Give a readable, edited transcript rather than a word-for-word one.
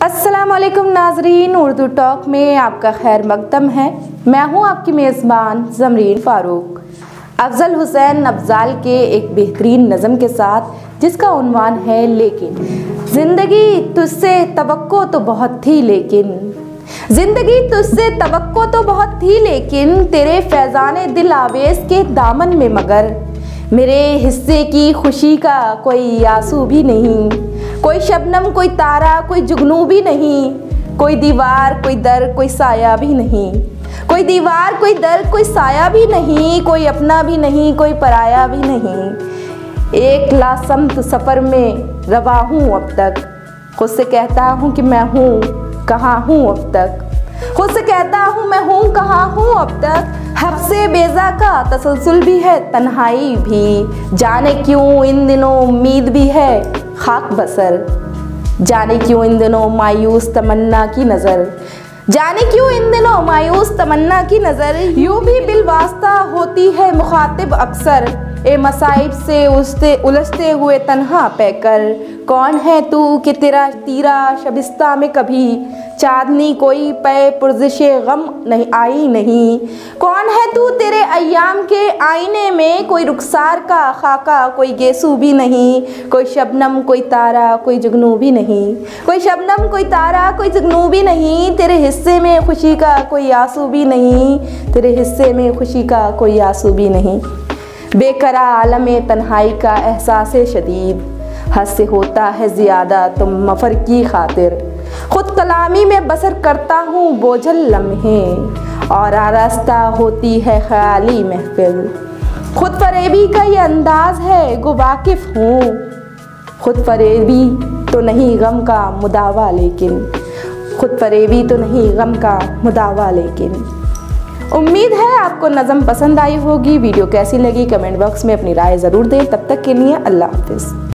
अस्सलाम वालेकुम नाजरीन, उर्दू टॉक में आपका खैर मकदम है। मैं हूं आपकी मेज़बान ज़मरीन फ़ारूक। अफजल हुसैन अफजाल के एक बेहतरीन नज़म के साथ जिसका उन्वान है लेकिन। ज़िंदगी तुझसे तवक्को तो बहुत थी लेकिन, ज़िंदगी तुझसे तवक्को तो बहुत थी लेकिन, तेरे फैज़ाने दिल आवेज़ के दामन में मगर मेरे हिस्से की खुशी का कोई आंसू भी नहीं, कोई शबनम कोई तारा कोई जुगनू भी नहीं, कोई दीवार कोई दर कोई साया भी नहीं, कोई दीवार कोई दर कोई साया भी नहीं, कोई अपना भी नहीं कोई पराया भी नहीं। एक लासमत सफ़र में रवा हूँ अब तक, खुद से कहता हूँ कि मैं हूँ कहाँ हूँ अब तक, खुद से कहता हूँ मैं हूँ कहाँ हूँ अब तक। हफ्से बेजा का तसलसल भी है तन्हाई भी, जाने क्यों इन दिनों उम्मीद भी है खाक बसर, जाने क्यों इन दिनों मायूस तमन्ना की नज़र, जाने क्यों इन दिनों मायूस तमन्ना की नज़र। यूँ भी बिलवास्ता होती है मुखातिब अक्सर, ए मसाइब से उलझते हुए तन्हा पैकर। कौन है तू कि तेरा तीरा शबिस्ता में कभी चांदनी कोई पे पुरज़िशे गम नहीं आई नहीं। कौन है तू तेरे अय्याम के आईने में, कोई रुखसार का खाका कोई गेसू भी नहीं, कोई शबनम कोई तारा कोई जुगनू भी नहीं, कोई शबनम कोई तारा कोई जुगनू भी नहीं। तेरे हिस्से में खुशी का कोई आंसू भी नहीं, तेरे हिस्से में खुशी का कोई आंसू भी नहीं। बेकरा आलम तन्हाई का एहसास शदीद, हद से होता है ज़्यादा तुम मफर की खातिर। खुद कलामी में बसर करता हूँ बोझल लम्हे, और आरास्ता होती है ख्याली महफिल। खुद फरेबी का ये अंदाज है गो वाकिफ़ हूँ, खुद फरेबी तो नहीं गम का मुदावा लेकिन, खुद फरेबी तो नहीं गम का मुदावा लेकिन। उम्मीद है आपको नज़म पसंद आई होगी। वीडियो कैसी लगी कमेंट बॉक्स में अपनी राय ज़रूर दें। तब तक के लिए अल्लाह हाफ़िज़।